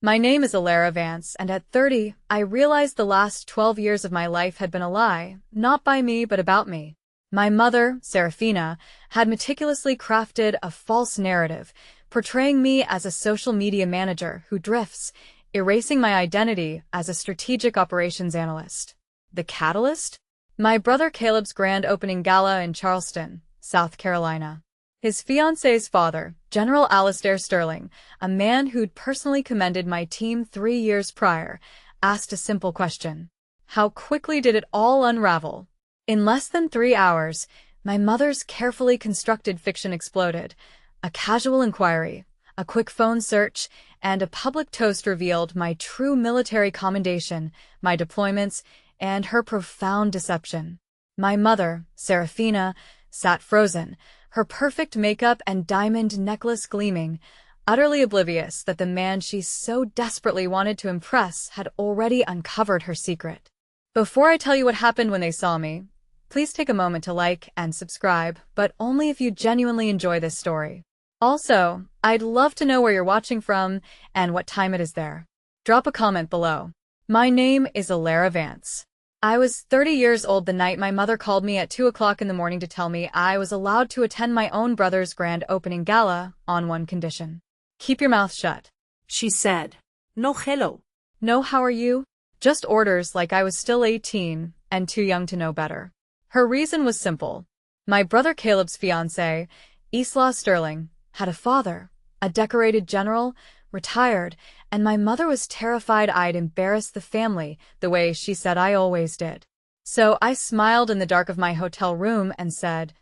My name is Alara Vance, and at 30, I realized the last 12 years of my life had been a lie, not by me but about me. My mother, Serafina, had meticulously crafted a false narrative, portraying me as a social media manager who drifts, erasing my identity as a strategic operations analyst. The catalyst? My brother Caleb's grand opening gala in Charleston, South Carolina. His fiancée's father, General Alistair Sterling, a man who'd personally commended my team 3 years prior, asked a simple question. How quickly did it all unravel? In less than 3 hours, my mother's carefully constructed fiction exploded. A casual inquiry, a quick phone search, and a public toast revealed my true military commendation, my deployments, and her profound deception. My mother, Serafina, sat frozen, her perfect makeup and diamond necklace gleaming, utterly oblivious that the man she so desperately wanted to impress had already uncovered her secret. Before I tell you what happened when they saw me, please take a moment to like and subscribe, but only if you genuinely enjoy this story. Also, I'd love to know where you're watching from and what time it is there. Drop a comment below. My name is Alara Vance. I was 30 years old the night my mother called me at 2 o'clock in the morning to tell me I was allowed to attend my own brother's grand opening gala on one condition. Keep your mouth shut, she said. No hello. No how are you? Just orders like I was still 18 and too young to know better. Her reason was simple. My brother Caleb's fiancé, Isla Sterling, had a father, a decorated general, retired, and my mother was terrified I'd embarrass the family the way she said I always did. So I smiled in the dark of my hotel room and said,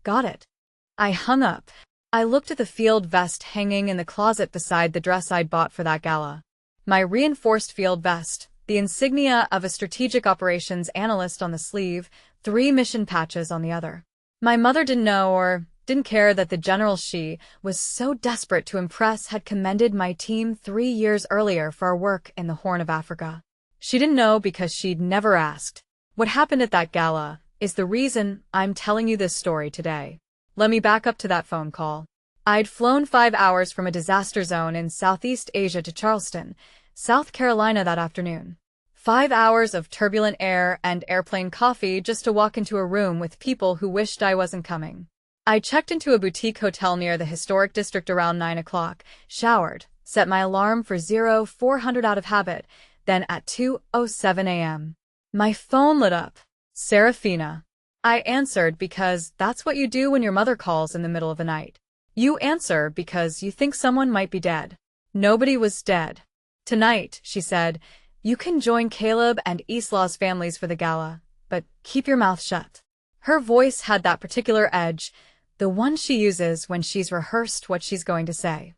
"Got it." I hung up. I looked at the field vest hanging in the closet beside the dress I'd bought for that gala. My reinforced field vest, the insignia of a strategic operations analyst on the sleeve, 3 mission patches on the other. My mother didn't know or didn't care that the general she was so desperate to impress had commended my team 3 years earlier for our work in the Horn of Africa. She didn't know because she'd never asked. What happened at that gala is the reason I'm telling you this story today. Let me back up to that phone call. I'd flown 5 hours from a disaster zone in Southeast Asia to Charleston, South Carolina that afternoon. 5 hours of turbulent air and airplane coffee just to walk into a room with people who wished I wasn't coming. I checked into a boutique hotel near the historic district around 9 o'clock, showered, set my alarm for 0400 out of habit, then at 2:07 a.m. My phone lit up. Serafina. I answered because that's what you do when your mother calls in the middle of the night. You answer because you think someone might be dead. Nobody was dead. Tonight, she said, you can join Caleb and Isla's families for the gala, but keep your mouth shut. Her voice had that particular edge, the one she uses when she's rehearsed what she's going to say.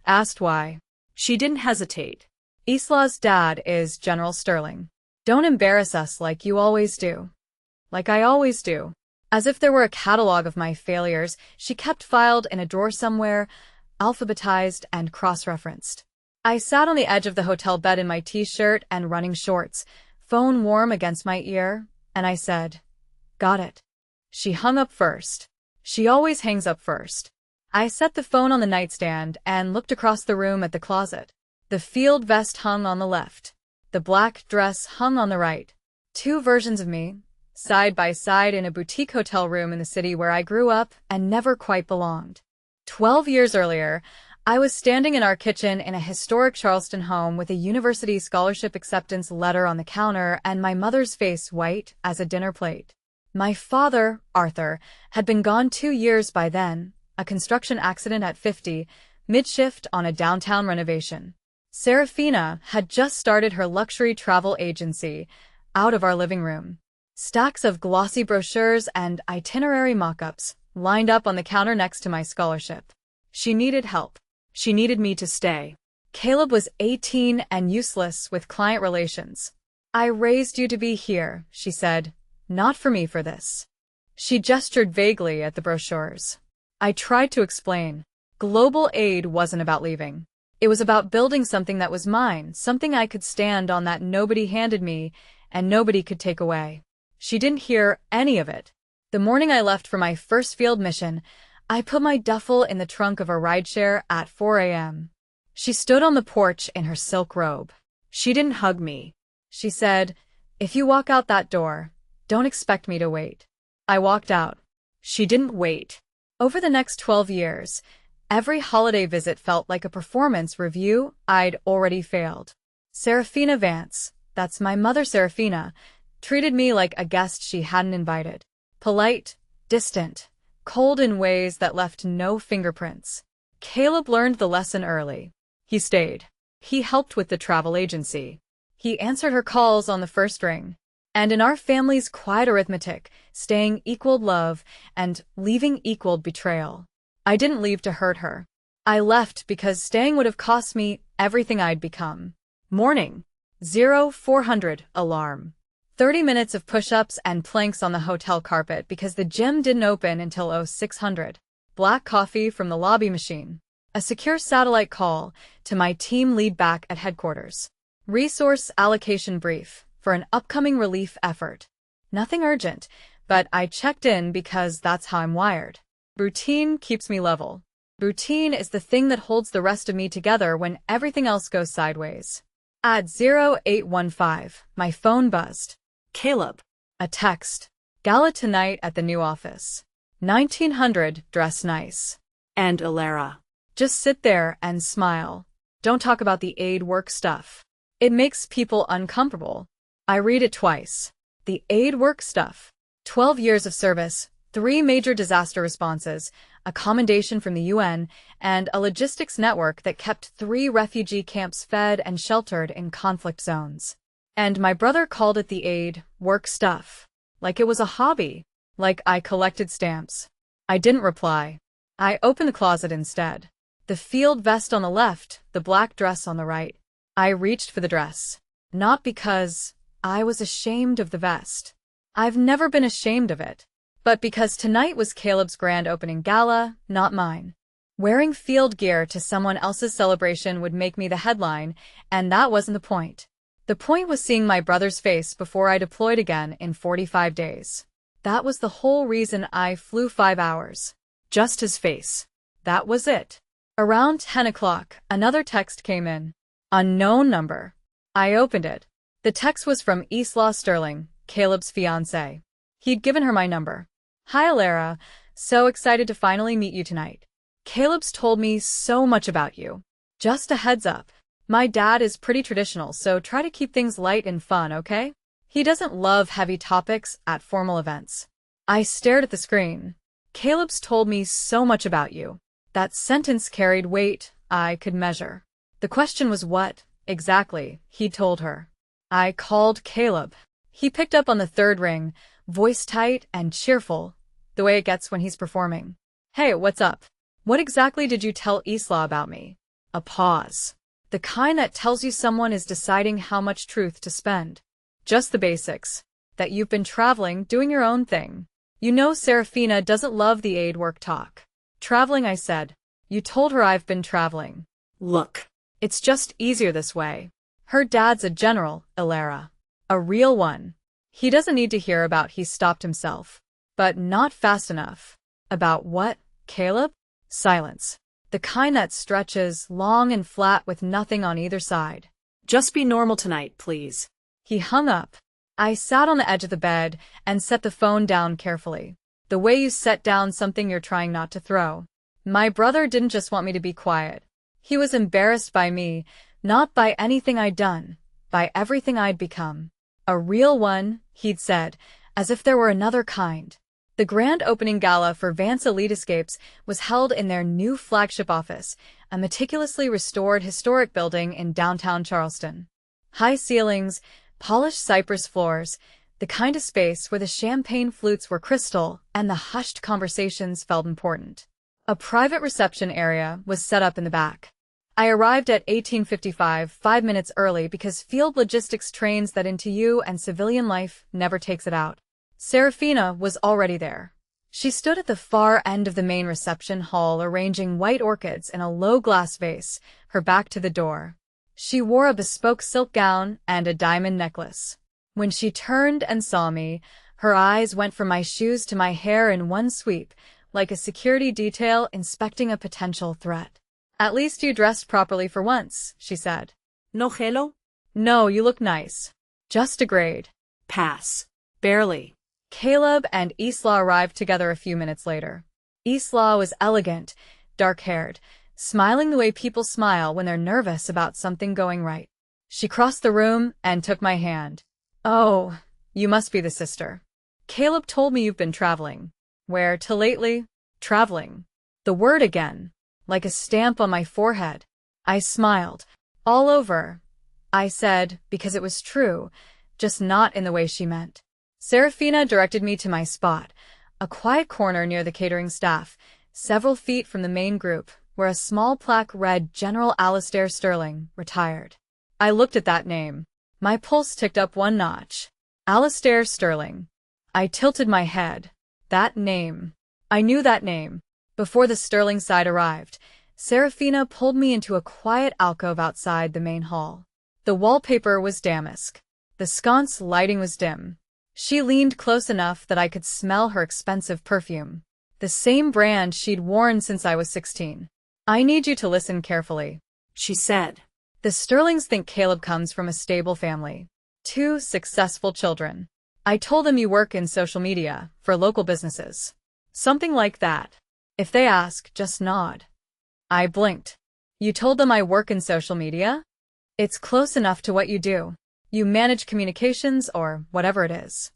Asked why. She didn't hesitate. Isla's dad is General Sterling. Don't embarrass us like you always do. Like I always do. As if there were a catalog of my failures, she kept filed in a drawer somewhere, alphabetized and cross-referenced. I sat on the edge of the hotel bed in my t-shirt and running shorts, phone warm against my ear, and I said, "Got it." She hung up first. She always hangs up first. I set the phone on the nightstand and looked across the room at the closet. The field vest hung on the left. The black dress hung on the right. 2 versions of me, side by side in a boutique hotel room in the city where I grew up and never quite belonged. 12 years earlier, I was standing in our kitchen in a historic Charleston home with a university scholarship acceptance letter on the counter and my mother's face white as a dinner plate. My father, Arthur, had been gone 2 years by then, a construction accident at 50, mid-shift on a downtown renovation. Serafina had just started her luxury travel agency, out of our living room. Stacks of glossy brochures and itinerary mock-ups lined up on the counter next to my scholarship. She needed help. She needed me to stay. Caleb was 18 and useless with client relations. I raised you to be here, she said. Not for me for this. She gestured vaguely at the brochures. I tried to explain. Global aid wasn't about leaving. It was about building something that was mine, something I could stand on that nobody handed me and nobody could take away. She didn't hear any of it. The morning I left for my first field mission, I put my duffel in the trunk of a rideshare at 4 a.m. She stood on the porch in her silk robe. She didn't hug me. She said, "If you walk out that door, don't expect me to wait." I walked out. She didn't wait. Over the next 12 years, every holiday visit felt like a performance review I'd already failed. Serafina Vance, that's my mother Serafina, treated me like a guest she hadn't invited. Polite, distant, cold in ways that left no fingerprints. Caleb learned the lesson early. He stayed. He helped with the travel agency. He answered her calls on the first ring. And in our family's quiet arithmetic, staying equaled love and leaving equaled betrayal. I didn't leave to hurt her. I left because staying would have cost me everything I'd become. Morning. 0400 alarm. 30 minutes of push-ups and planks on the hotel carpet because the gym didn't open until 0600. Black coffee from the lobby machine. A secure satellite call to my team lead back at headquarters. Resource allocation brief for an upcoming relief effort. Nothing urgent, but I checked in because that's how I'm wired. Routine keeps me level. Routine is the thing that holds the rest of me together when everything else goes sideways. At 0815, my phone buzzed. Caleb. A text. Gala tonight at the new office. 1900, dress nice. And Alara. Just sit there and smile. Don't talk about the aid work stuff. It makes people uncomfortable. I read it twice. The aid work stuff. 12 years of service, 3 major disaster responses, a commendation from the UN, and a logistics network that kept 3 refugee camps fed and sheltered in conflict zones. And my brother called it the aid work stuff. Like it was a hobby. Like I collected stamps. I didn't reply. I opened the closet instead. The field vest on the left, the black dress on the right. I reached for the dress. Not because I was ashamed of the vest. I've never been ashamed of it. But because tonight was Caleb's grand opening gala, not mine. Wearing field gear to someone else's celebration would make me the headline, and that wasn't the point. The point was seeing my brother's face before I deployed again in 45 days. That was the whole reason I flew 5 hours. Just his face. That was it. Around 10 o'clock, another text came in. Unknown number. I opened it. The text was from Isla Sterling, Caleb's fiancée. He'd given her my number. Hi Alara, so excited to finally meet you tonight. Caleb's told me so much about you. Just a heads up. My dad is pretty traditional, so try to keep things light and fun, okay? He doesn't love heavy topics at formal events. I stared at the screen. Caleb's told me so much about you. That sentence carried weight I could measure. The question was what, exactly, he'd told her. I called Caleb. He picked up on the third ring, voice tight and cheerful, the way it gets when he's performing. Hey, what's up? What exactly did you tell Isla about me? A pause. The kind that tells you someone is deciding how much truth to spend. Just the basics. That you've been traveling, doing your own thing. You know Serafina doesn't love the aid work talk. Traveling, I said. You told her I've been traveling. Look. It's just easier this way. Her dad's a general, Alara. A real one. He doesn't need to hear about he stopped himself. But not fast enough. About what, Caleb? Silence. The kind that stretches long and flat with nothing on either side. Just be normal tonight, please. He hung up. I sat on the edge of the bed and set the phone down carefully. The way you set down something you're trying not to throw. My brother didn't just want me to be quiet. He was embarrassed by me, not by anything I'd done, by everything I'd become. A real one, he'd said, as if there were another kind. The grand opening gala for Vance Elite Escapes was held in their new flagship office, a meticulously restored historic building in downtown Charleston. High ceilings, polished cypress floors, the kind of space where the champagne flutes were crystal and the hushed conversations felt important. A private reception area was set up in the back. I arrived at 1855, 5 minutes early because field logistics trains that into you and civilian life never takes it out. Serafina was already there. She stood at the far end of the main reception hall arranging white orchids in a low glass vase, her back to the door. She wore a bespoke silk gown and a diamond necklace. When she turned and saw me, her eyes went from my shoes to my hair in one sweep, like a security detail inspecting a potential threat. At least you dressed properly for once, she said. No hello? No, you look nice. Just a grade. Pass. Barely. Caleb and Isla arrived together a few minutes later. Isla was elegant, dark-haired, smiling the way people smile when they're nervous about something going right. She crossed the room and took my hand. Oh, you must be the sister. Caleb told me you've been traveling. Where to lately? Traveling. The word again, like a stamp on my forehead. I smiled. All over. I said, because it was true, just not in the way she meant. Serafina directed me to my spot, a quiet corner near the catering staff, several feet from the main group, where a small plaque read General Alistair Sterling, retired. I looked at that name. My pulse ticked up one notch. Alistair Sterling. I tilted my head. That name. I knew that name. Before the Sterling side arrived, Serafina pulled me into a quiet alcove outside the main hall. The wallpaper was damask. The sconce lighting was dim. She leaned close enough that I could smell her expensive perfume. The same brand she'd worn since I was 16. I need you to listen carefully, she said. The Sterlings think Caleb comes from a stable family. 2 successful children. I told them you work in social media, for local businesses. Something like that. If they ask, just nod. I blinked. You told them I work in social media? It's close enough to what you do. You manage communications or whatever it is.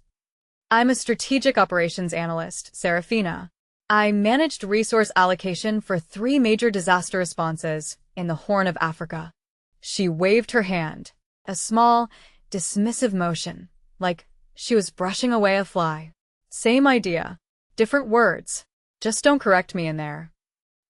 I'm a strategic operations analyst, Serafina. I managed resource allocation for 3 major disaster responses in the Horn of Africa. She waved her hand, a small, dismissive motion, like she was brushing away a fly. Same idea, different words. Just don't correct me in there.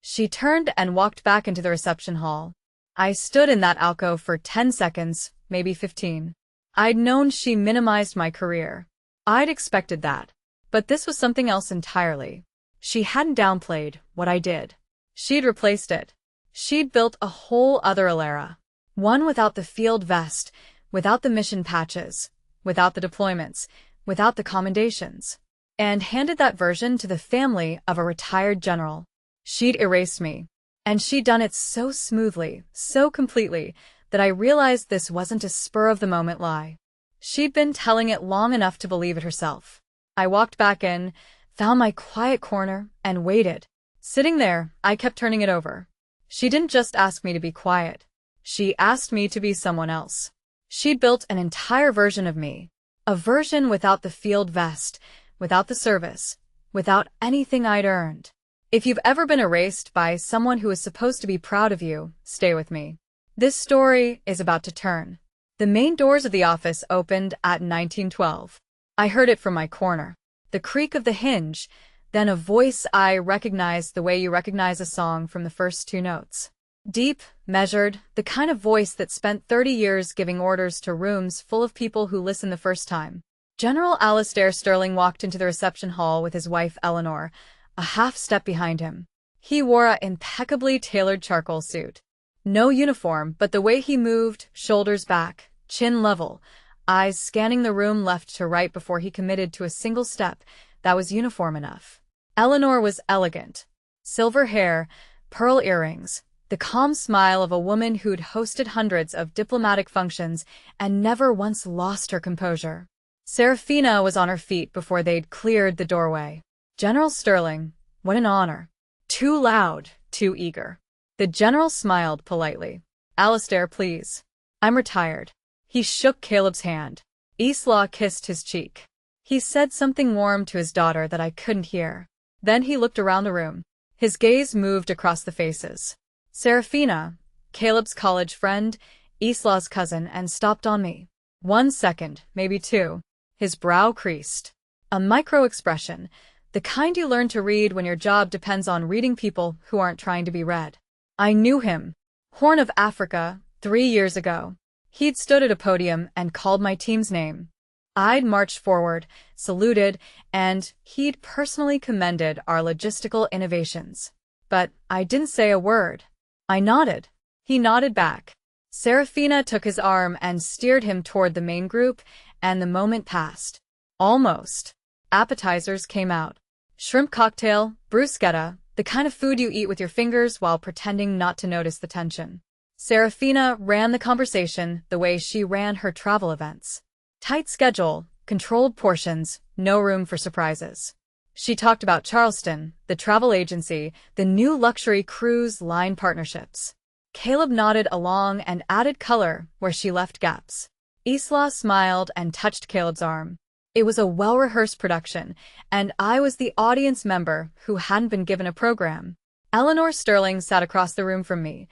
She turned and walked back into the reception hall. I stood in that alcove for 10 seconds, maybe 15. I'd known she minimized my career. I'd expected that. But this was something else entirely. She hadn't downplayed what I did. She'd replaced it. She'd built a whole other Alara. One without the field vest, without the mission patches, without the deployments, without the commendations. And handed that version to the family of a retired general. She'd erased me. And she'd done it so smoothly, so completely, that I realized this wasn't a spur-of-the-moment lie. She'd been telling it long enough to believe it herself. I walked back in, found my quiet corner, and waited. Sitting there, I kept turning it over. She didn't just ask me to be quiet. She asked me to be someone else. She'd built an entire version of me. A version without the field vest, without the service, without anything I'd earned. If you've ever been erased by someone who is supposed to be proud of you, stay with me. This story is about to turn. The main doors of the office opened at 1912. I heard it from my corner. The creak of the hinge, then a voice I recognized the way you recognize a song from the first 2 notes. Deep, measured, the kind of voice that spent 30 years giving orders to rooms full of people who listen the first time. General Alistair Sterling walked into the reception hall with his wife Eleanor, a half step behind him. He wore an impeccably tailored charcoal suit. No uniform, but the way he moved, shoulders back, chin level, eyes scanning the room left to right before he committed to a single step, that was uniform enough. Eleanor was elegant. Silver hair, pearl earrings, the calm smile of a woman who'd hosted hundreds of diplomatic functions and never once lost her composure. Serafina was on her feet before they'd cleared the doorway. General Sterling, what an honor. Too loud, too eager. The general smiled politely. Alistair, please. I'm retired. He shook Caleb's hand. Isla kissed his cheek. He said something warm to his daughter that I couldn't hear. Then he looked around the room. His gaze moved across the faces. Serafina, Caleb's college friend, Isla's cousin, and stopped on me. 1 second, maybe 2. His brow creased. A micro-expression, the kind you learn to read when your job depends on reading people who aren't trying to be read. I knew him. Horn of Africa, 3 years ago. He'd stood at a podium and called my team's name. I'd marched forward, saluted, and he'd personally commended our logistical innovations. But I didn't say a word. I nodded. He nodded back. Serafina took his arm and steered him toward the main group, and the moment passed. Almost. Appetizers came out. Shrimp cocktail, bruschetta, The kind of food you eat with your fingers while pretending not to notice the tension. Serafina ran the conversation the way she ran her travel events. Tight schedule, controlled portions, no room for surprises. She talked about Charleston, the travel agency, the new luxury cruise line partnerships. Caleb nodded along and added color where she left gaps. Isla smiled and touched Caleb's arm. It was a well-rehearsed production, and I was the audience member who hadn't been given a program. Eleanor Sterling sat across the room from me,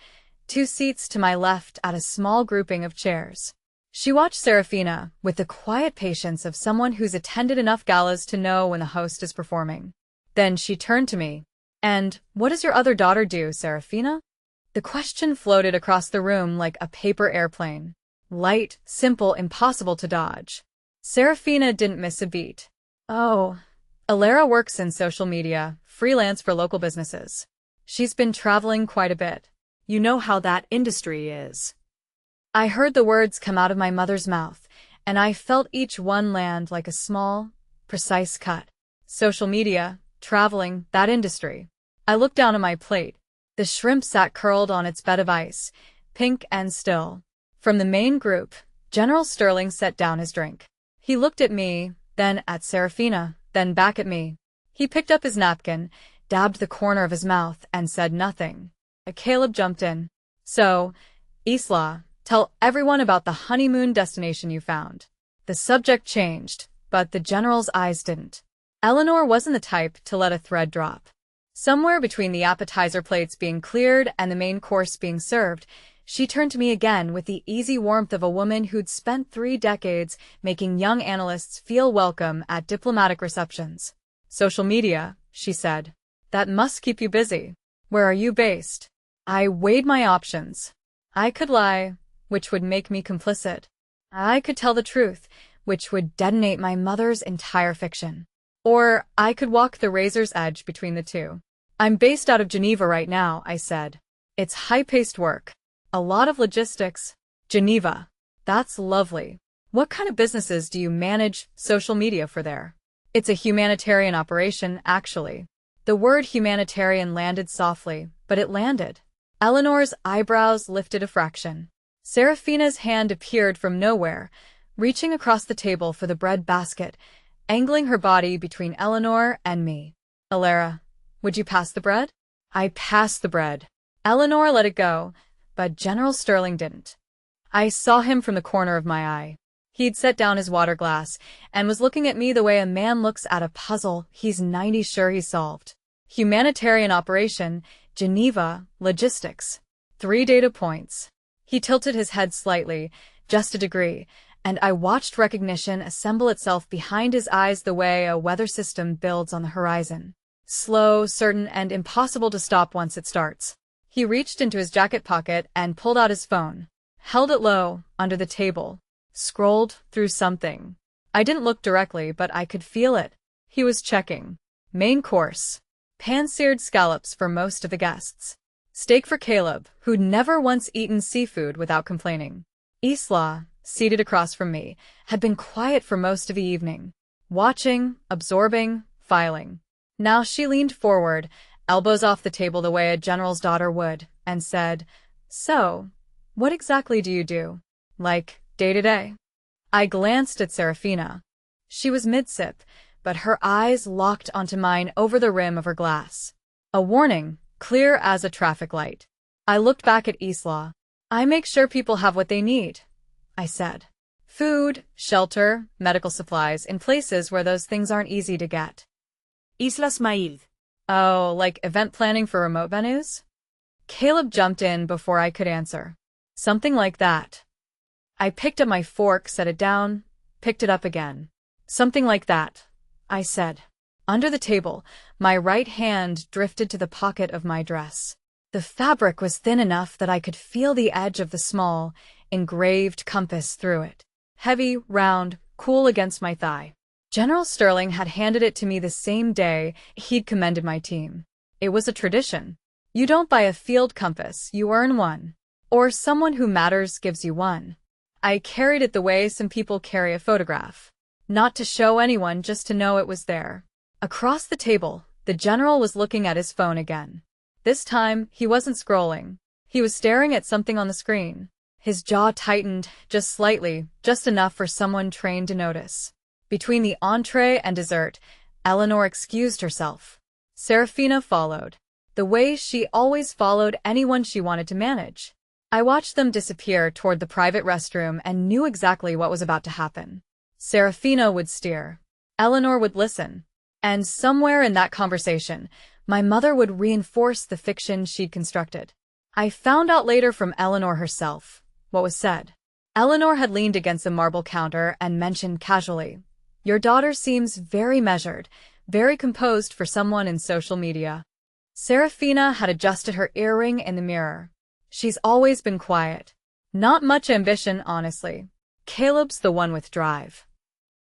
2 seats to my left at a small grouping of chairs. She watched Serafina with the quiet patience of someone who's attended enough galas to know when the host is performing. Then she turned to me. "And what does your other daughter do, Serafina?" The question floated across the room like a paper airplane. Light, simple, impossible to dodge. Serafina didn't miss a beat. "Oh, Alara works in social media, freelance for local businesses. She's been traveling quite a bit. You know how that industry is." I heard the words come out of my mother's mouth, and I felt each one land like a small, precise cut. Social media, traveling, that industry. I looked down at my plate. The shrimp sat curled on its bed of ice, pink and still. From the main group, General Sterling set down his drink. He looked at me, then at Serafina, then back at me. He picked up his napkin, dabbed the corner of his mouth, and said nothing. Caleb jumped in. "So, Isla, tell everyone about the honeymoon destination you found." The subject changed, but the general's eyes didn't. Eleanor wasn't the type to let a thread drop. Somewhere between the appetizer plates being cleared and the main course being served, she turned to me again with the easy warmth of a woman who'd spent 3 decades making young analysts feel welcome at diplomatic receptions. "Social media," she said. "That must keep you busy. Where are you based?" I weighed my options. I could lie, which would make me complicit. I could tell the truth, which would detonate my mother's entire fiction. Or I could walk the razor's edge between the two. "I'm based out of Geneva right now," I said. "It's high-paced work. A lot of logistics." "Geneva. That's lovely. What kind of businesses do you manage social media for there?" "It's a humanitarian operation, actually." The word humanitarian landed softly, but it landed. Eleanor's eyebrows lifted a fraction. Serafina's hand appeared from nowhere, reaching across the table for the bread basket, angling her body between Eleanor and me. "Alara, would you pass the bread?" I passed the bread. Eleanor let it go, but General Sterling didn't. I saw him from the corner of my eye. He'd set down his water glass and was looking at me the way a man looks at a puzzle he's 90 sure he's solved. Humanitarian operation, Geneva, logistics. 3 data points. He tilted his head slightly, just a degree, and I watched recognition assemble itself behind his eyes the way a weather system builds on the horizon. Slow, certain, and impossible to stop once it starts. He reached into his jacket pocket and pulled out his phone, held it low, under the table, scrolled through something. I didn't look directly, but I could feel it. He was checking. Main course. Pan-seared scallops for most of the guests. Steak for Caleb, who'd never once eaten seafood without complaining. Isla, seated across from me, had been quiet for most of the evening. Watching, absorbing, filing. Now she leaned forward, elbows off the table the way a general's daughter would, and said, "So, what exactly do you do? Like, day to day?" I glanced at Serafina. She was mid-sip, but her eyes locked onto mine over the rim of her glass. A warning, clear as a traffic light. I looked back at Isla. "I make sure people have what they need," I said. "Food, shelter, medical supplies in places where those things aren't easy to get." Isla smiled. "Oh, like event planning for remote venues?" Caleb jumped in before I could answer. "Something like that." I picked up my fork, set it down, picked it up again. "Something like that," I said. Under the table, my right hand drifted to the pocket of my dress. The fabric was thin enough that I could feel the edge of the small, engraved compass through it. Heavy, round, cool against my thigh. General Sterling had handed it to me the same day he'd commended my team. It was a tradition. You don't buy a field compass, you earn one. Or someone who matters gives you one. I carried it the way some people carry a photograph. Not to show anyone, just to know it was there. Across the table, The general was looking at his phone again. This time, he wasn't scrolling. He was staring at something on the screen. His jaw tightened, just slightly, just enough for someone trained to notice. Between the entree and dessert, Eleanor excused herself. Serafina followed, the way she always followed anyone she wanted to manage. I watched them disappear toward the private restroom and knew exactly what was about to happen. Serafina would steer. Eleanor would listen. And somewhere in that conversation, my mother would reinforce the fiction she'd constructed. I found out later from Eleanor herself what was said. Eleanor had leaned against the marble counter and mentioned casually, "Your daughter seems very measured, very composed for someone in social media." Serafina had adjusted her earring in the mirror. She's always been quiet. Not much ambition, honestly. Caleb's the one with drive.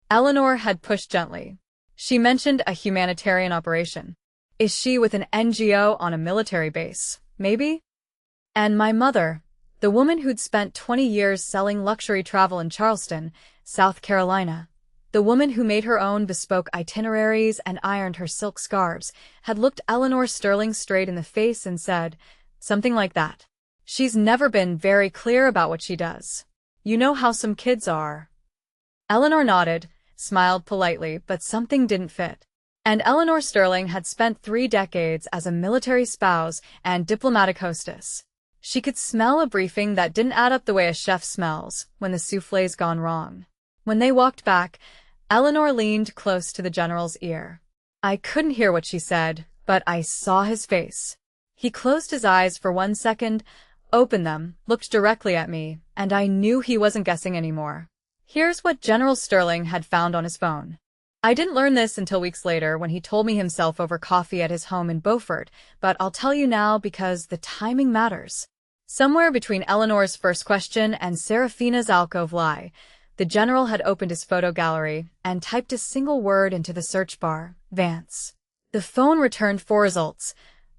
Eleanor had pushed gently. She mentioned a humanitarian operation. Is she with an NGO on a military base? Maybe? And my mother, the woman who'd spent 20 years selling luxury travel in Charleston, South Carolina, the woman who made her own bespoke itineraries and ironed her silk scarves, had looked Eleanor Sterling straight in the face and said, something like that. She's never been very clear about what she does. You know how some kids are. Eleanor nodded, smiled politely, but something didn't fit. And Eleanor Sterling had spent 3 decades as a military spouse and diplomatic hostess. She could smell a briefing that didn't add up the way a chef smells when the soufflé's gone wrong. When they walked back, Eleanor leaned close to the general's ear. I couldn't hear what she said, but I saw his face. He closed his eyes for 1 second, opened them, looked directly at me, and I knew he wasn't guessing anymore. Here's what General Sterling had found on his phone. I didn't learn this until weeks later when he told me himself over coffee at his home in Beaufort, but I'll tell you now because the timing matters. Somewhere between Eleanor's first question and Serafina's alcove lie, the general had opened his photo gallery and typed a single word into the search bar, Vance. The phone returned 4 results,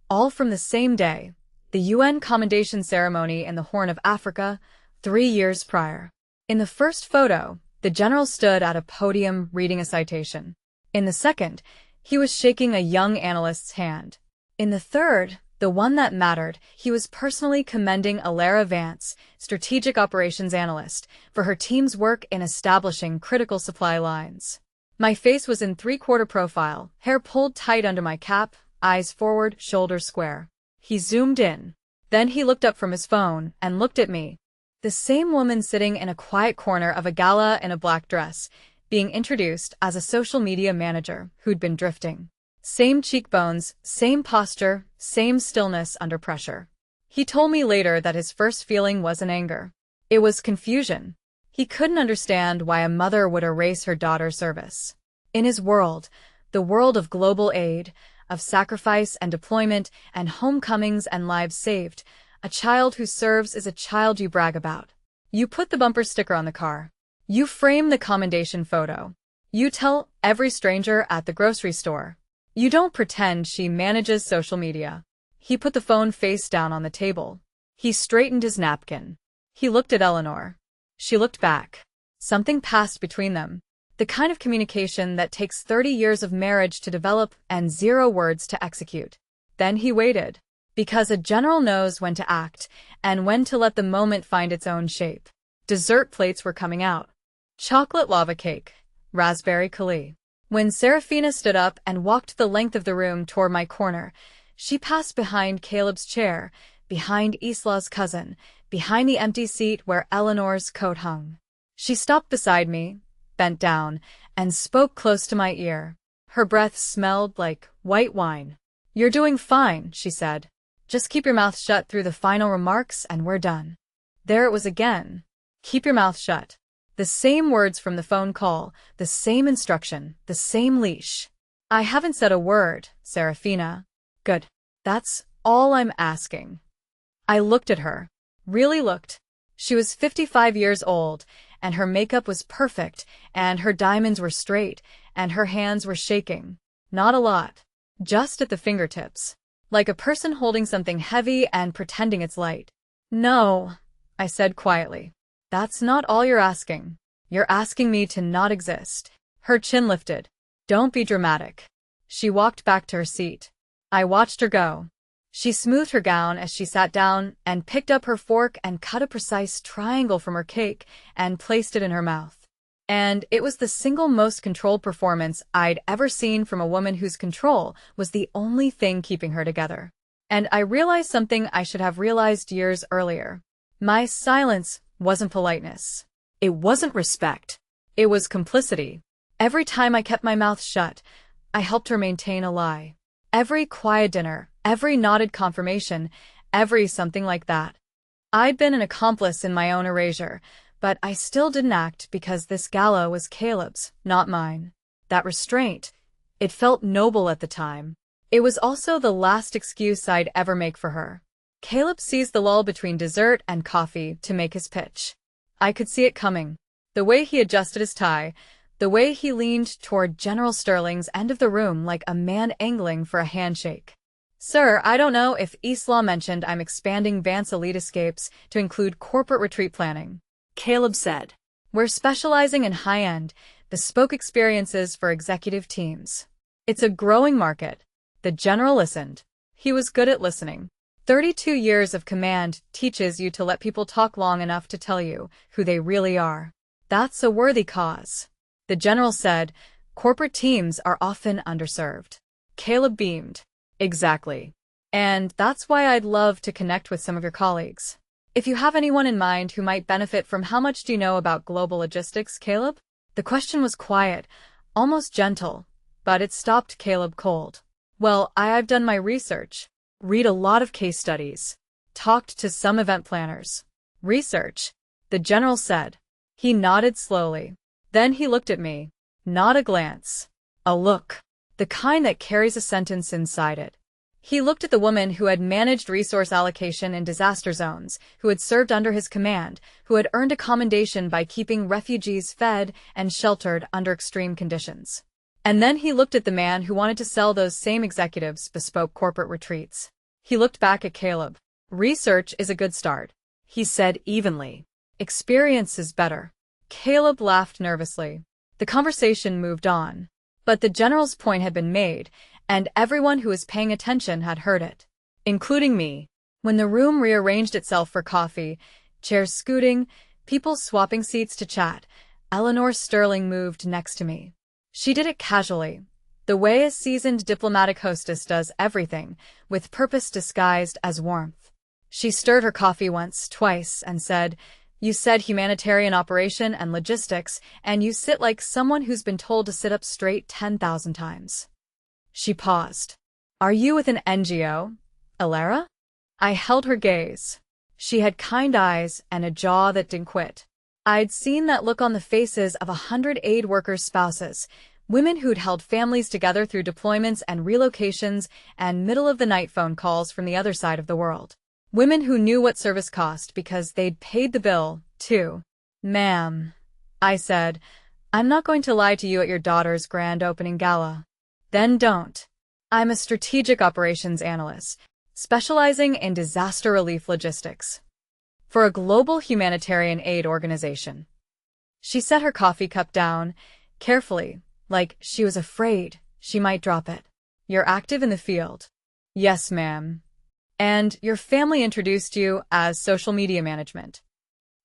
all from the same day, the UN commendation ceremony in the Horn of Africa, 3 years prior. In the first photo, the general stood at a podium reading a citation. In the second, he was shaking a young analyst's hand. In the third, the one that mattered, he was personally commending Alara Vance, strategic operations analyst, for her team's work in establishing critical supply lines. My face was in 3/4 profile, hair pulled tight under my cap, eyes forward, shoulders square. He zoomed in. Then he looked up from his phone and looked at me. The same woman sitting in a quiet corner of a gala in a black dress, being introduced as a social media manager who'd been drifting. Same cheekbones, same posture, same stillness under pressure. He told me later that his first feeling wasn't anger. It was confusion. He couldn't understand why a mother would erase her daughter's service. In his world, the world of global aid, of sacrifice and deployment and homecomings and lives saved, a child who serves is a child you brag about. You put the bumper sticker on the car. You frame the commendation photo. You tell every stranger at the grocery store. You don't pretend she manages social media. He put the phone face down on the table. He straightened his napkin. He looked at Eleanor. She looked back. Something passed between them. The kind of communication that takes 30 years of marriage to develop and 0 words to execute. Then he waited. Because a general knows when to act and when to let the moment find its own shape. Dessert plates were coming out. Chocolate lava cake. Raspberry coulis. When Serafina stood up and walked the length of the room toward my corner, she passed behind Caleb's chair, behind Isla's cousin, behind the empty seat where Eleanor's coat hung. She stopped beside me, bent down, and spoke close to my ear. Her breath smelled like white wine. You're doing fine, she said. Just keep your mouth shut through the final remarks and we're done. There it was again. Keep your mouth shut. The same words from the phone call, the same instruction, the same leash. I haven't said a word, Serafina. Good. That's all I'm asking. I looked at her. Really looked. She was 55 years old, and her makeup was perfect, and her diamonds were straight, and her hands were shaking. Not a lot. Just at the fingertips. Like a person holding something heavy and pretending it's light. No, I said quietly. That's not all you're asking. You're asking me to not exist. Her chin lifted. Don't be dramatic. She walked back to her seat. I watched her go. She smoothed her gown as she sat down and picked up her fork and cut a precise triangle from her cake and placed it in her mouth. And it was the single most controlled performance I'd ever seen from a woman whose control was the only thing keeping her together. And I realized something I should have realized years earlier. My silence wasn't politeness. It wasn't respect. It was complicity. Every time I kept my mouth shut, I helped her maintain a lie. Every quiet dinner, every nodded confirmation, every something like that. I'd been an accomplice in my own erasure, but I still didn't act because this gala was Caleb's, not mine. That restraint, it felt noble at the time. It was also the last excuse I'd ever make for her. Caleb seized the lull between dessert and coffee to make his pitch. I could see it coming. The way he adjusted his tie, the way he leaned toward General Sterling's end of the room like a man angling for a handshake. Sir, I don't know if Isla mentioned I'm expanding Vance Elite Escapes to include corporate retreat planning. Caleb said. We're specializing in high-end, bespoke experiences for executive teams. It's a growing market. The general listened. He was good at listening. 32 years of command teaches you to let people talk long enough to tell you who they really are. That's a worthy cause. The general said, corporate teams are often underserved. Caleb beamed. Exactly. And that's why I'd love to connect with some of your colleagues. If you have anyone in mind who might benefit from how much do you know about global logistics, Caleb? The question was quiet, almost gentle, but it stopped Caleb cold. Well, I've done my research. Read a lot of case studies. Talked to some event planners. Research, the general said. He nodded slowly. Then he looked at me. Not a glance. A look. The kind that carries a sentence inside it. He looked at the woman who had managed resource allocation in disaster zones, who had served under his command, who had earned a commendation by keeping refugees fed and sheltered under extreme conditions. And then he looked at the man who wanted to sell those same executives bespoke corporate retreats. He looked back at Caleb. Research is a good start, he said evenly. Experience is better. Caleb laughed nervously. The conversation moved on. But the general's point had been made, and everyone who was paying attention had heard it, including me. When the room rearranged itself for coffee, chairs scooting, people swapping seats to chat, Eleanor Sterling moved next to me. She did it casually, the way a seasoned diplomatic hostess does everything, with purpose disguised as warmth. She stirred her coffee once, twice, and said, "You said humanitarian operation and logistics, and you sit like someone who's been told to sit up straight 10,000 times." She paused. "Are you with an NGO, Alara?" I held her gaze. She had kind eyes and a jaw that didn't quit. I'd seen that look on the faces of 100 aid workers' spouses, women who'd held families together through deployments and relocations and middle-of-the-night phone calls from the other side of the world. Women who knew what service cost because they'd paid the bill, too. "Ma'am," I said, "I'm not going to lie to you at your daughter's grand opening gala." "Then don't. I'm a strategic operations analyst, specializing in disaster relief logistics for a global humanitarian aid organization." She set her coffee cup down, carefully, like she was afraid she might drop it. "You're active in the field?" "Yes, ma'am." "And your family introduced you as social media management?"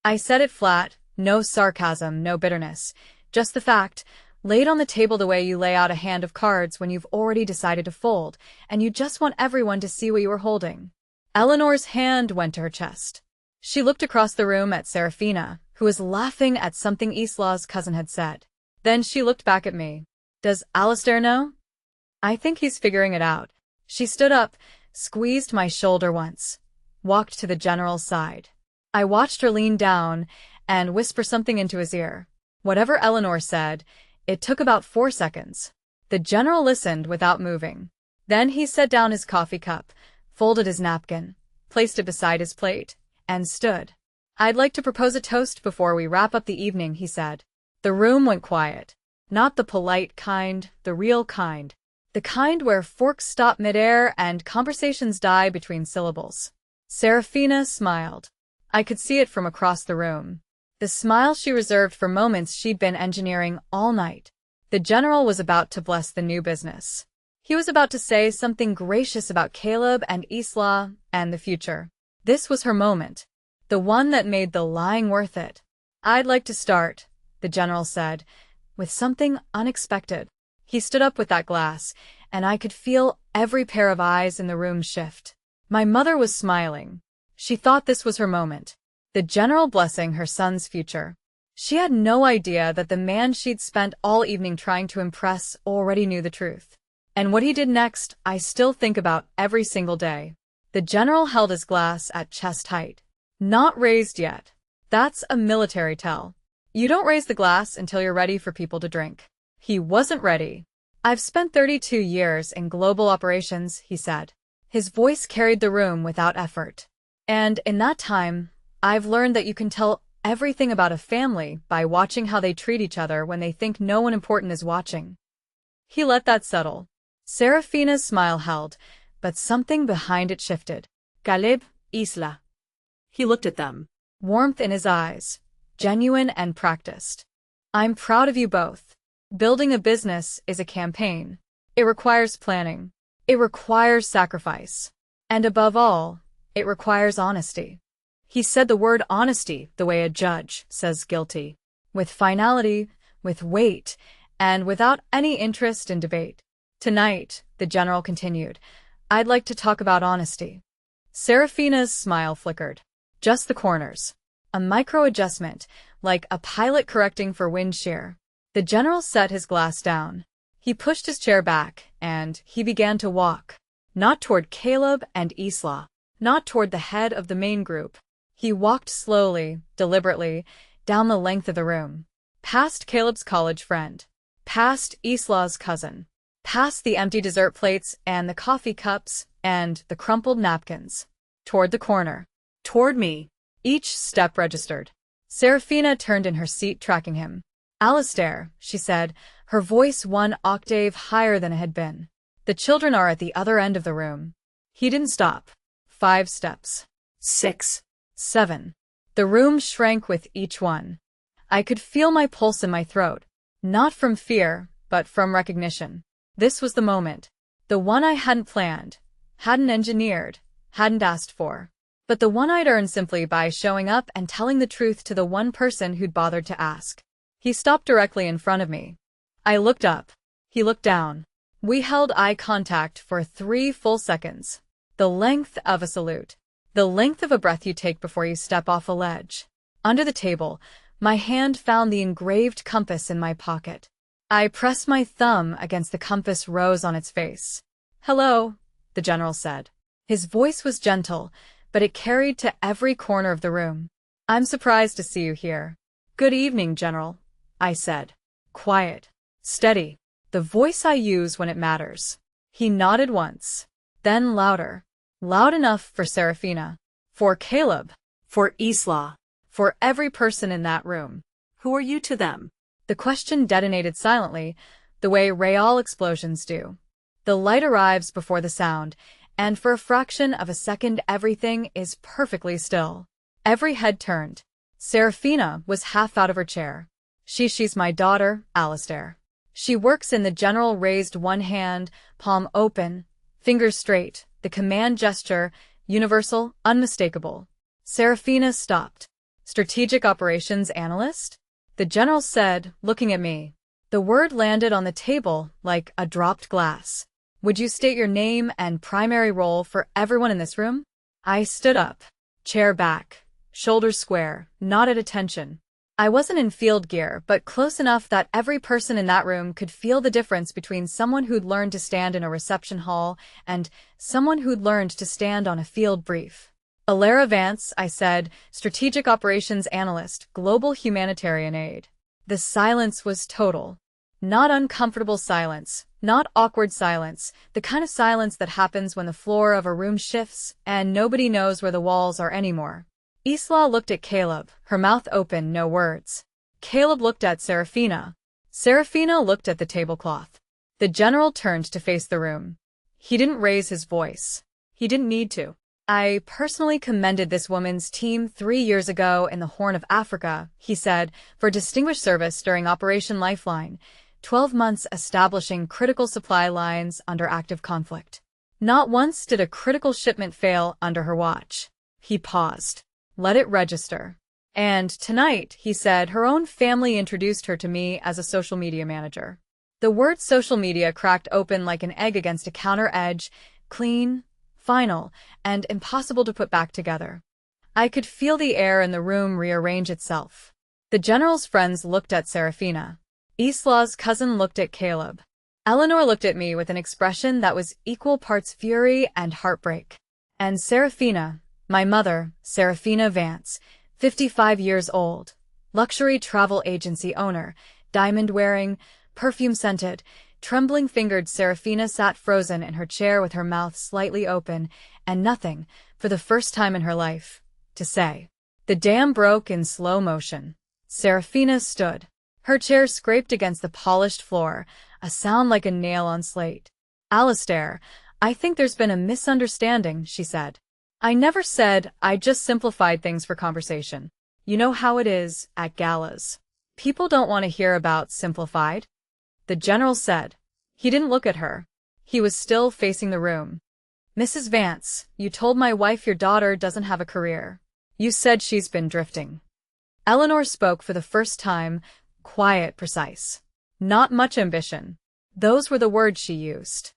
I said it flat, no sarcasm, no bitterness, just the fact, laid on the table the way you lay out a hand of cards when you've already decided to fold, and you just want everyone to see what you were holding. Eleanor's hand went to her chest. She looked across the room at Serafina, who was laughing at something Isla's cousin had said. Then she looked back at me. "Does Alistair know?" "I think he's figuring it out." She stood up, squeezed my shoulder once, walked to the general's side. I watched her lean down and whisper something into his ear. Whatever Eleanor said, it took about 4 seconds. The general listened without moving. Then he set down his coffee cup, folded his napkin, placed it beside his plate, and stood. "I'd like to propose a toast before we wrap up the evening," he said. The room went quiet. Not the polite kind, the real kind. The kind where forks stop midair and conversations die between syllables. Serafina smiled. I could see it from across the room. The smile she reserved for moments she'd been engineering all night. The general was about to bless the new business. He was about to say something gracious about Caleb and Isla and the future. This was her moment, the one that made the lying worth it. "I'd like to start," the general said, with something unexpected. He stood up with that glass, and I could feel every pair of eyes in the room shift. My mother was smiling. She thought this was her moment, the general blessing her son's future. She had no idea that the man she'd spent all evening trying to impress already knew the truth. And what he did next, I still think about every single day. The general held his glass at chest height. "Not raised yet. That's a military tell. You don't raise the glass until you're ready for people to drink." He wasn't ready. "I've spent 32 years in global operations," he said. His voice carried the room without effort. "And in that time, I've learned that you can tell everything about a family by watching how they treat each other when they think no one important is watching." He let that settle. Serafina's smile held, but something behind it shifted. "Caleb, Isla." He looked at them. Warmth in his eyes, genuine and practiced. "I'm proud of you both. Building a business is a campaign. It requires planning. It requires sacrifice. And above all, it requires honesty." He said the word honesty the way a judge says guilty, with finality, with weight, and without any interest in debate. "Tonight," the general continued, "I'd like to talk about honesty." Serafina's smile flickered. Just the corners. A micro-adjustment, like a pilot correcting for wind shear. The general set his glass down. He pushed his chair back, and he began to walk. Not toward Caleb and Isla. Not toward the head of the main group. He walked slowly, deliberately, down the length of the room. Past Caleb's college friend. Past Isla's cousin. Past the empty dessert plates and the coffee cups and the crumpled napkins. Toward the corner. Toward me. Each step registered. Serafina turned in her seat, tracking him. "Alistair," she said, her voice one octave higher than it had been. "The children are at the other end of the room." He didn't stop. 5 steps. 6. 7. The room shrank with each one. I could feel my pulse in my throat, not from fear, but from recognition. This was the moment. The one I hadn't planned, hadn't engineered, hadn't asked for. But the one I'd earned simply by showing up and telling the truth to the one person who'd bothered to ask. He stopped directly in front of me. I looked up. He looked down. We held eye contact for 3 full seconds. The length of a salute. The length of a breath you take before you step off a ledge. Under the table, my hand found the engraved compass in my pocket. I pressed my thumb against the compass rose on its face. "Hello," the general said. His voice was gentle, but it carried to every corner of the room. "I'm surprised to see you here." "Good evening, General," I said. Quiet. Steady. The voice I use when it matters. He nodded once. Then louder. Loud enough for Serafina. For Caleb. For Isla. For every person in that room. "Who are you to them?" The question detonated silently, the way Real explosions do. The light arrives before the sound, and for a fraction of a second everything is perfectly still. Every head turned. Serafina was half out of her chair. She's my daughter, Alistair. She works in the general raised one hand, palm open, fingers straight, the command gesture, universal, unmistakable. Serafina stopped. "Strategic operations analyst?" the general said, looking at me. The word landed on the table like a dropped glass. "Would you state your name and primary role for everyone in this room?" I stood up, chair back, shoulders square, nodded attention. I wasn't in field gear, but close enough that every person in that room could feel the difference between someone who'd learned to stand in a reception hall and someone who'd learned to stand on a field brief. "Alara Vance," I said, "Strategic Operations Analyst, Global Humanitarian Aid." The silence was total. Not uncomfortable silence, not awkward silence, the kind of silence that happens when the floor of a room shifts and nobody knows where the walls are anymore. Isla looked at Caleb, her mouth open, no words. Caleb looked at Serafina. Serafina looked at the tablecloth. The general turned to face the room. He didn't raise his voice. He didn't need to. "I personally commended this woman's team 3 years ago in the Horn of Africa," he said, "for distinguished service during Operation Lifeline. 12 months establishing critical supply lines under active conflict. Not once did a critical shipment fail under her watch. He paused. Let it register. And tonight, he said, her own family introduced her to me as a social media manager. The word social media cracked open like an egg against a counter edge, clean, final, and impossible to put back together. I could feel the air in the room rearrange itself. The general's friends looked at Serafina. Isla's cousin looked at Caleb. Eleanor looked at me with an expression that was equal parts fury and heartbreak. And Serafina, my mother, Serafina Vance, 55 years old, luxury travel agency owner, diamond-wearing, perfume-scented, trembling-fingered Serafina sat frozen in her chair with her mouth slightly open and nothing, for the first time in her life, to say. The dam broke in slow motion. Serafina stood. Her chair scraped against the polished floor, a sound like a nail on slate. Alistair, I think there's been a misunderstanding, she said. I never said, I just simplified things for conversation. You know how it is at galas. People don't want to hear about simplified. The general said. He didn't look at her. He was still facing the room. Mrs. Vance, you told my wife your daughter doesn't have a career. You said she's been drifting. Eleanor spoke for the first time, quiet, precise. Not much ambition. Those were the words she used.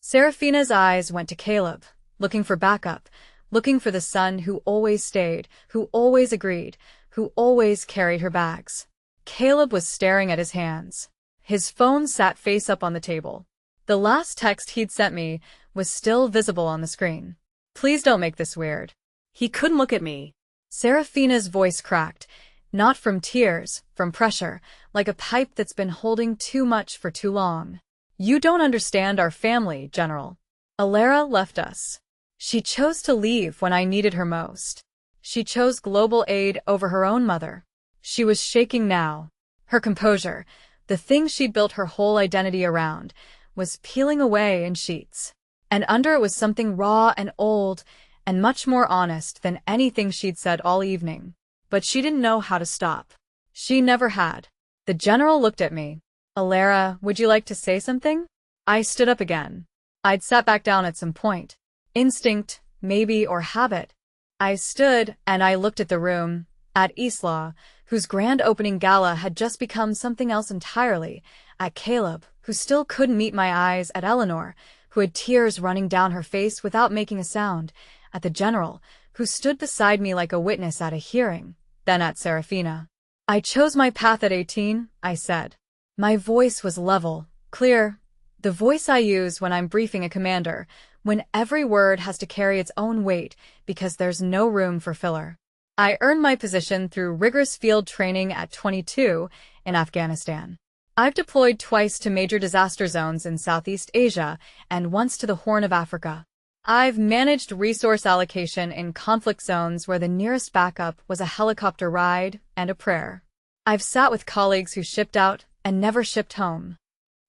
Serafina's eyes went to Caleb, looking for backup, looking for the son who always stayed, who always agreed, who always carried her bags. Caleb was staring at his hands. His phone sat face up on the table. The last text he'd sent me was still visible on the screen. Please don't make this weird. He couldn't look at me. Serafina's voice cracked, not from tears, from pressure, like a pipe that's been holding too much for too long. You don't understand our family, General. Alara left us. She chose to leave when I needed her most. She chose global aid over her own mother. She was shaking now. Her composure, the thing she'd built her whole identity around, was peeling away in sheets. And under it was something raw and old, and much more honest than anything she'd said all evening. But she didn't know how to stop. She never had. The general looked at me. Alara, would you like to say something? I stood up again. I'd sat back down at some point. Instinct, maybe, or habit. I stood, and I looked at the room, at Isla, whose grand opening gala had just become something else entirely, at Caleb, who still couldn't meet my eyes, at Eleanor, who had tears running down her face without making a sound, at the general, who stood beside me like a witness at a hearing, then at Serafina. I chose my path at 18, I said. My voice was level, clear, the voice I use when I'm briefing a commander, when every word has to carry its own weight because there's no room for filler. I earned my position through rigorous field training at 22 in Afghanistan. I've deployed twice to major disaster zones in Southeast Asia and once to the Horn of Africa. I've managed resource allocation in conflict zones where the nearest backup was a helicopter ride and a prayer. I've sat with colleagues who shipped out and never shipped home.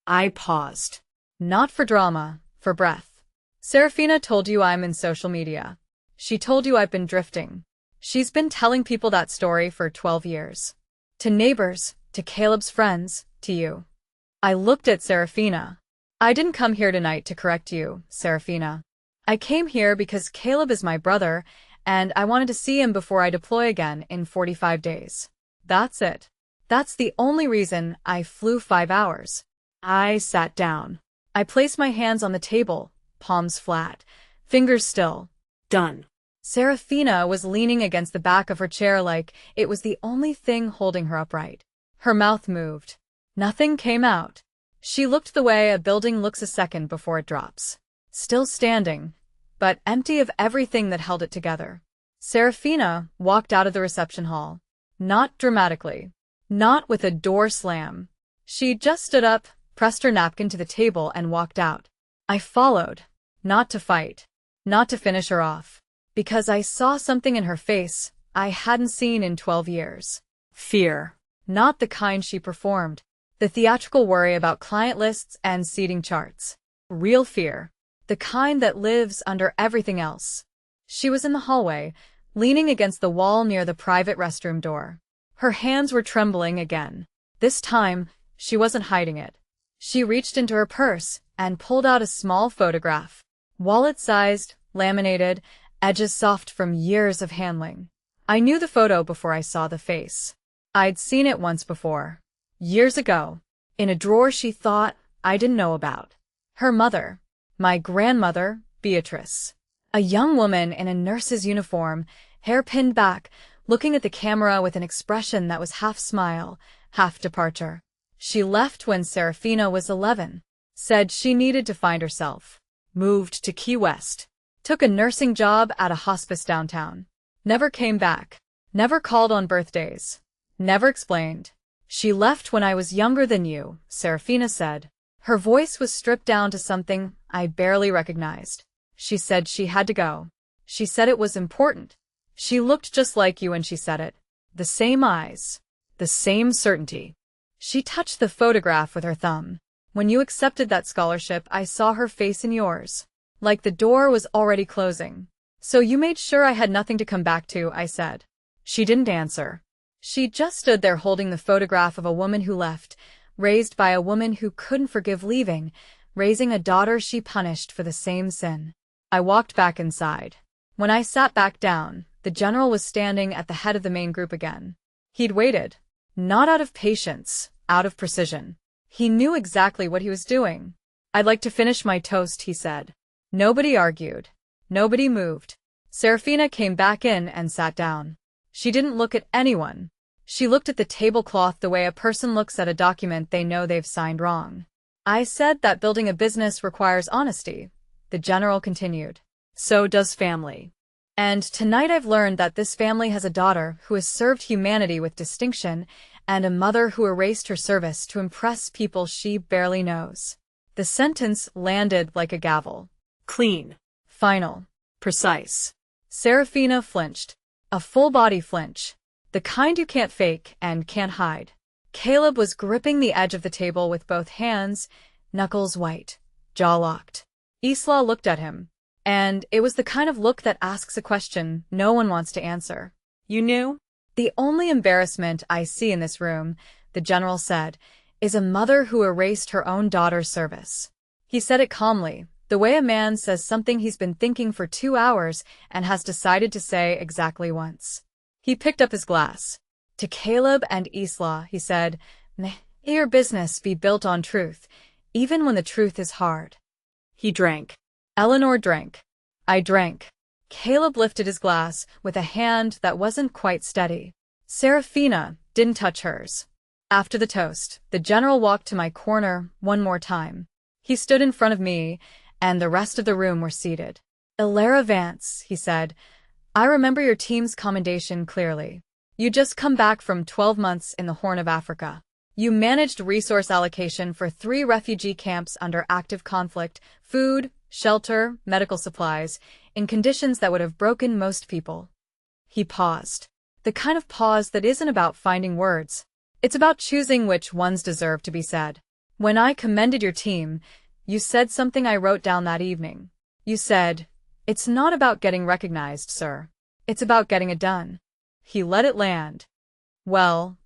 I paused. Not for drama, for breath. Serafina told you I'm in social media. She told you I've been drifting. She's been telling people that story for 12 years. To neighbors, to Caleb's friends, to you. I looked at Serafina. I didn't come here tonight to correct you, Serafina. I came here because Caleb is my brother, and I wanted to see him before I deploy again in 45 days. That's it. That's the only reason I flew 5 hours. I sat down. I placed my hands on the table, palms flat, fingers still. Done. Serafina was leaning against the back of her chair like it was the only thing holding her upright. Her mouth moved. Nothing came out. She looked the way a building looks a second before it drops. Still standing, but empty of everything that held it together. Serafina walked out of the reception hall. Not dramatically. Not with a door slam. She just stood up, pressed her napkin to the table, and walked out. I followed. Not to fight. Not to finish her off. Because I saw something in her face I hadn't seen in 12 years. Fear. Not the kind she performed. The theatrical worry about client lists and seating charts. Real fear. The kind that lives under everything else. She was in the hallway, leaning against the wall near the private restroom door. Her hands were trembling again. This time, She wasn't hiding it. She reached into her purse and pulled out a small photograph. Wallet-sized, laminated, edges soft from years of handling. I knew the photo before I saw the face. I'd seen it once before. Years ago. In a drawer she thought I didn't know about. Her mother. My grandmother, Beatrice. A young woman in a nurse's uniform, hair pinned back, looking at the camera with an expression that was half smile, half departure. She left when Serafina was 11. Said she needed to find herself. Moved to Key West. Took a nursing job at a hospice downtown. Never came back. Never called on birthdays. Never explained. She left when I was younger than you, Serafina said. Her voice was stripped down to something I barely recognized. She said she had to go. She said it was important. She looked just like you when she said it. The same eyes. The same certainty. She touched the photograph with her thumb. When you accepted that scholarship, I saw her face in yours. Like the door was already closing. So you made sure I had nothing to come back to, I said. She didn't answer. She just stood there holding the photograph of a woman who left, raised by a woman who couldn't forgive leaving, raising a daughter she punished for the same sin. I walked back inside. When I sat back down, the general was standing at the head of the main group again. He'd waited. Not out of patience, out of precision. He knew exactly what he was doing. I'd like to finish my toast, he said. Nobody argued. Nobody moved. Serafina came back in and sat down. She didn't look at anyone. She looked at the tablecloth the way a person looks at a document they know they've signed wrong. I said that building a business requires honesty. The general continued. So does family. And tonight I've learned that this family has a daughter who has served humanity with distinction and a mother who erased her service to impress people she barely knows. The sentence landed like a gavel. Clean. Final. Precise. Serafina flinched. A full-body flinch. The kind you can't fake and can't hide. Caleb was gripping the edge of the table with both hands, knuckles white, jaw locked. Isla looked at him, and it was the kind of look that asks a question no one wants to answer. You knew? The only embarrassment I see in this room, the general said, is a mother who erased her own daughter's service. He said it calmly, the way a man says something he's been thinking for 2 hours and has decided to say exactly once. He picked up his glass. To Caleb and Isla, he said, "May your business be built on truth, even when the truth is hard." He drank. Eleanor drank. I drank. Caleb lifted his glass with a hand that wasn't quite steady. Serafina didn't touch hers. After the toast, the general walked to my corner one more time. He stood in front of me, and the rest of the room were seated. "Ilara Vance," he said, "I remember your team's commendation clearly. You just come back from 12 months in the Horn of Africa. You managed resource allocation for 3 refugee camps under active conflict, food, shelter, medical supplies, in conditions that would have broken most people." He paused. The kind of pause that isn't about finding words. It's about choosing which ones deserve to be said. When I commended your team, you said something I wrote down that evening. You said, "It's not about getting recognized, sir. It's about getting it done." He let it land. Well,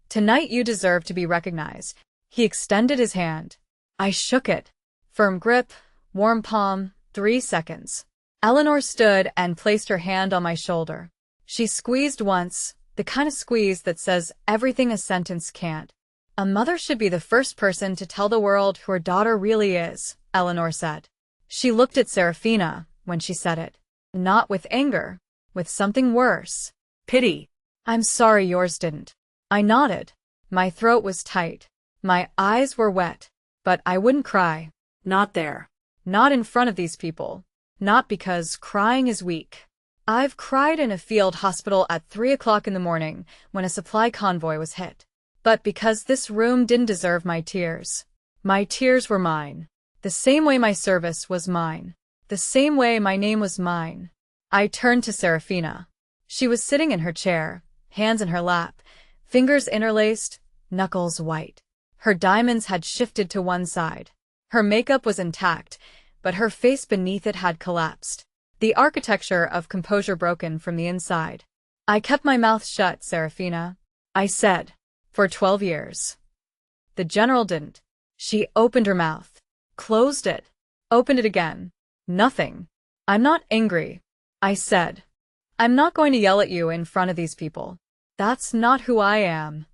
tonight you deserve to be recognized. He extended his hand. I shook it. Firm grip, warm palm, 3 seconds. Eleanor stood and placed her hand on my shoulder. She squeezed once, the kind of squeeze that says everything a sentence can't. "A mother should be the first person to tell the world who her daughter really is," Eleanor said. She looked at Serafina when she said it. Not with anger, with something worse. Pity. "I'm sorry yours didn't." I nodded. My throat was tight. My eyes were wet. But I wouldn't cry. Not there. Not in front of these people. Not because crying is weak. I've cried in a field hospital at 3 o'clock in the morning when a supply convoy was hit. But because this room didn't deserve my tears. My tears were mine. The same way my service was mine. The same way my name was mine. I turned to Serafina. She was sitting in her chair, hands in her lap, fingers interlaced, knuckles white. Her diamonds had shifted to one side. Her makeup was intact, but her face beneath it had collapsed. The architecture of composure broken from the inside. "I kept my mouth shut, Serafina," I said. "For 12 years. The general didn't. She opened her mouth, closed it, opened it again. Nothing. I'm not angry, I said. I'm not going to yell at you in front of these people. That's not who I am.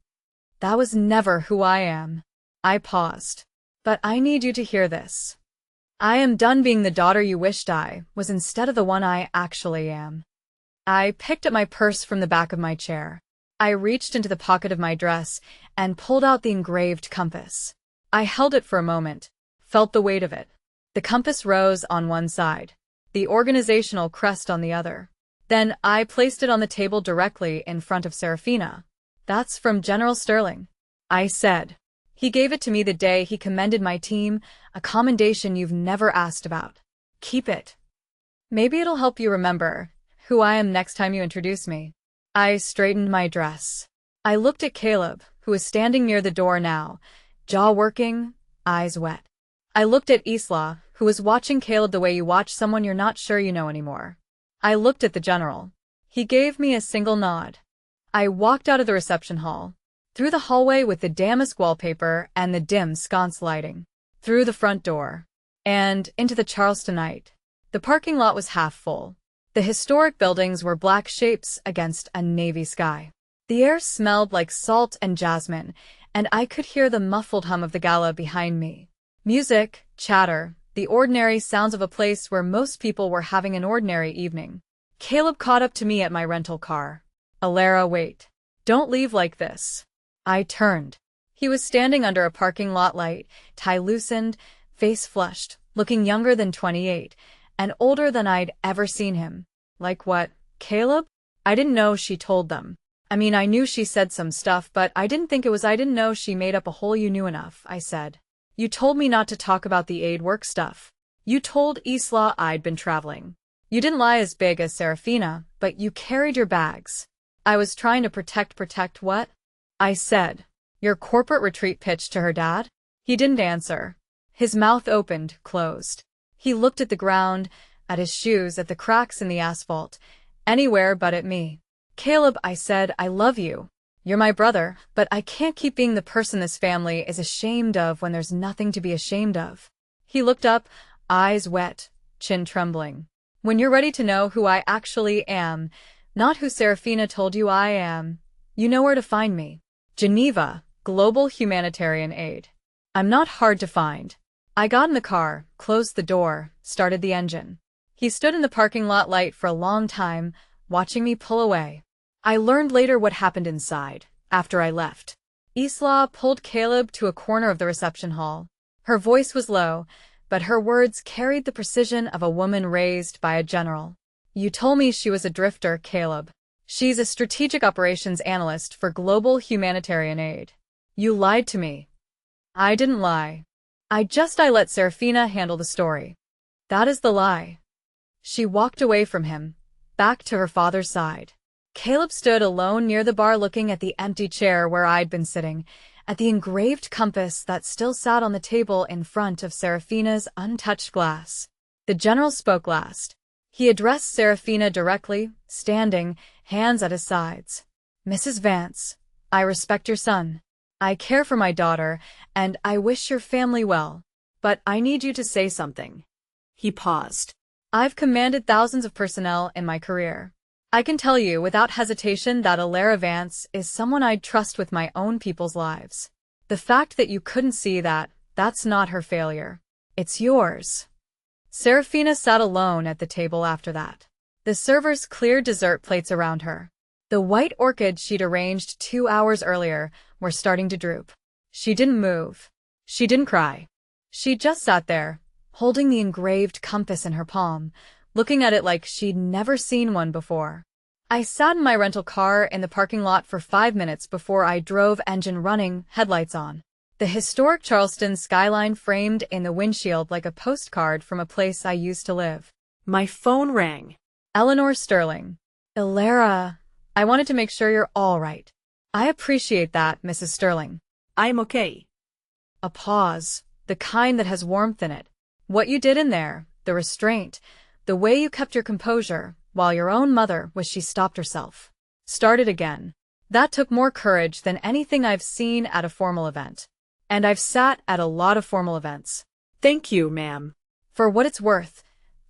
That was never who I am. I paused. But I need you to hear this. I am done being the daughter you wished I was instead of the one I actually am. I picked up my purse from the back of my chair. I reached into the pocket of my dress and pulled out the engraved compass. I held it for a moment, felt the weight of it. The compass rose on one side, the organizational crest on the other. Then I placed it on the table directly in front of Serafina. That's from General Sterling, I said. He gave it to me the day he commended my team, a commendation you've never asked about. Keep it. Maybe it'll help you remember who I am next time you introduce me. I straightened my dress. I looked at Caleb, who was standing near the door now, jaw working, eyes wet. I looked at Isla, who was watching Caleb the way you watch someone you're not sure you know anymore. I looked at the general. He gave me a single nod. I walked out of the reception hall, through the hallway with the damask wallpaper and the dim sconce lighting, through the front door, and into the Charleston night. The parking lot was half full. The historic buildings were black shapes against a navy sky. The air smelled like salt and jasmine, and I could hear the muffled hum of the gala behind me. Music, chatter, the ordinary sounds of a place where most people were having an ordinary evening. Caleb caught up to me at my rental car. Alara, wait. Don't leave like this. I turned. He was standing under a parking lot light, tie loosened, face flushed, looking younger than 28, and older than I'd ever seen him. Like what, Caleb? I didn't know she told them. I mean, I knew she said some stuff, but I didn't know she made up a whole you knew enough, I said. You told me not to talk about the aid work stuff. You told Isla I'd been traveling. You didn't lie as big as Serafina, but you carried your bags. I was trying to protect what? I said. Your corporate retreat pitch to her dad? He didn't answer. His mouth opened, closed. He looked at the ground, at his shoes, at the cracks in the asphalt, anywhere but at me. Caleb, I said, I love you. You're my brother, but I can't keep being the person this family is ashamed of when there's nothing to be ashamed of. He looked up, eyes wet, chin trembling. When you're ready to know who I actually am, not who Serafina told you I am, you know where to find me. Geneva, Global Humanitarian Aid. I'm not hard to find. I got in the car, closed the door, started the engine. He stood in the parking lot light for a long time, watching me pull away. I learned later what happened inside, after I left. Isla pulled Caleb to a corner of the reception hall. Her voice was low, but her words carried the precision of a woman raised by a general. You told me she was a drifter, Caleb. She's a strategic operations analyst for Global Humanitarian Aid. You lied to me. I didn't lie. I let Serafina handle the story. That is the lie. She walked away from him, back to her father's side. Caleb stood alone near the bar looking at the empty chair where I'd been sitting, at the engraved compass that still sat on the table in front of Serafina's untouched glass. The general spoke last. He addressed Serafina directly, standing, hands at his sides. Mrs. Vance, I respect your son. I care for my daughter, and I wish your family well. But I need you to say something. He paused. I've commanded thousands of personnel in my career. I can tell you without hesitation that Alara Vance is someone I'd trust with my own people's lives. The fact that you couldn't see that, that's not her failure. It's yours. Serafina sat alone at the table after that. The servers cleared dessert plates around her. The white orchids she'd arranged 2 hours earlier were starting to droop. She didn't move. She didn't cry. She just sat there, holding the engraved compass in her palm, looking at it like she'd never seen one before. I sat in my rental car in the parking lot for 5 minutes before I drove, engine running, headlights on. The historic Charleston skyline framed in the windshield like a postcard from a place I used to live. My phone rang. Eleanor Sterling. Alara, I wanted to make sure you're all right. I appreciate that, Mrs. Sterling. I'm okay. A pause, the kind that has warmth in it. What you did in there, the restraint, the way you kept your composure, while your own mother, she stopped herself. Started again. That took more courage than anything I've seen at a formal event. And I've sat at a lot of formal events. Thank you, ma'am. For what it's worth,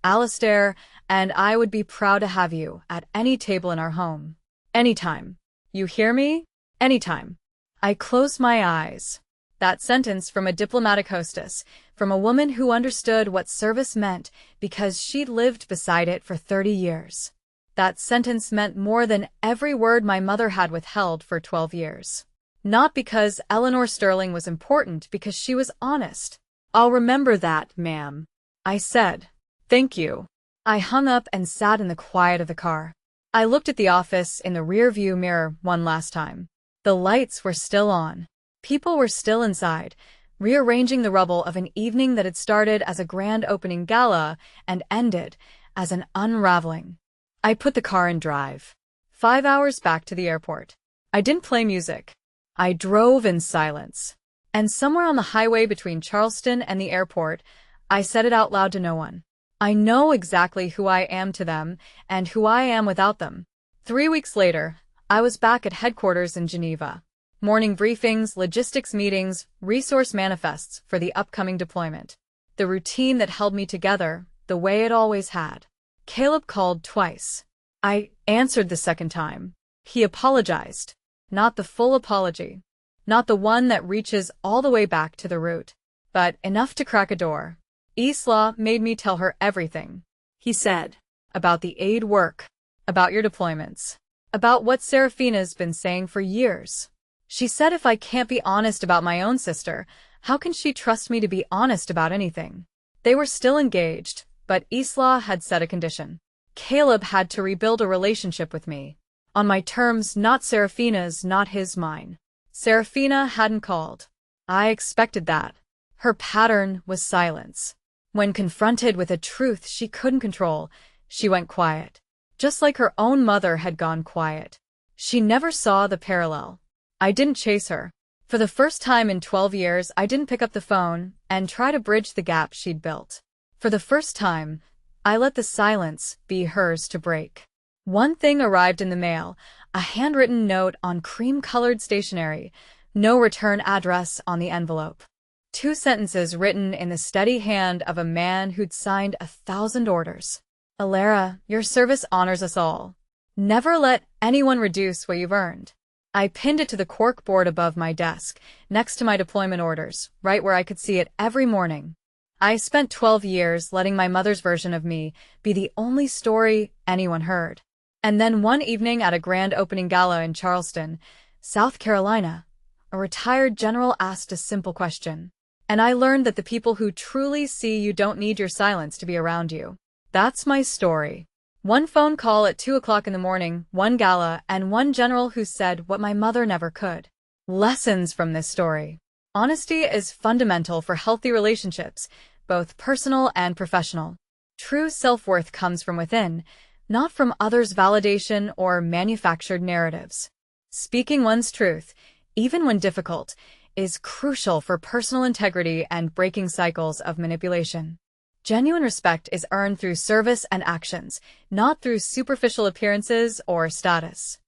Alistair and I would be proud to have you at any table in our home. Anytime. You hear me? Anytime. I closed my eyes. That sentence from a diplomatic hostess, from a woman who understood what service meant because she'd lived beside it for 30 years. That sentence meant more than every word my mother had withheld for 12 years. Not because Eleanor Sterling was important, because she was honest. I'll remember that, ma'am. I said, thank you. I hung up and sat in the quiet of the car. I looked at the office in the rear-view mirror one last time. The lights were still on. People were still inside, rearranging the rubble of an evening that had started as a grand opening gala and ended as an unraveling. I put the car in drive. 5 hours back to the airport. I didn't play music. I drove in silence. And somewhere on the highway between Charleston and the airport, I said it out loud to no one. I know exactly who I am to them and who I am without them. 3 weeks later, I was back at headquarters in Geneva. Morning briefings, logistics meetings, resource manifests for the upcoming deployment. The routine that held me together, the way it always had. Caleb called twice. I answered the second time. He apologized. Not the full apology. Not the one that reaches all the way back to the root. But enough to crack a door. Isla made me tell her everything. He said. About the aid work. About your deployments. About what Serafina's been saying for years. She said if I can't be honest about my own sister, how can she trust me to be honest about anything? They were still engaged, but Isla had set a condition. Caleb had to rebuild a relationship with me. On my terms, not Serafina's, not his, mine. Serafina hadn't called. I expected that. Her pattern was silence. When confronted with a truth she couldn't control, she went quiet. Just like her own mother had gone quiet. She never saw the parallel. I didn't chase her. For the first time in 12 years, I didn't pick up the phone and try to bridge the gap she'd built. For the first time, I let the silence be hers to break. One thing arrived in the mail, a handwritten note on cream-colored stationery, no return address on the envelope. 2 sentences written in the steady hand of a man who'd signed 1,000 orders. Alara, your service honors us all. Never let anyone reduce what you've earned. I pinned it to the cork board above my desk, next to my deployment orders, right where I could see it every morning. I spent 12 years letting my mother's version of me be the only story anyone heard. And then one evening at a grand opening gala in Charleston, South Carolina, a retired general asked a simple question. And I learned that the people who truly see you don't need your silence to be around you. That's my story. 1 phone call at 2 o'clock in the morning, 1 gala, and 1 general who said what my mother never could. Lessons from this story. Honesty is fundamental for healthy relationships, both personal and professional. True self-worth comes from within, not from others' validation or manufactured narratives. Speaking one's truth, even when difficult, is crucial for personal integrity and breaking cycles of manipulation. Genuine respect is earned through service and actions, not through superficial appearances or status.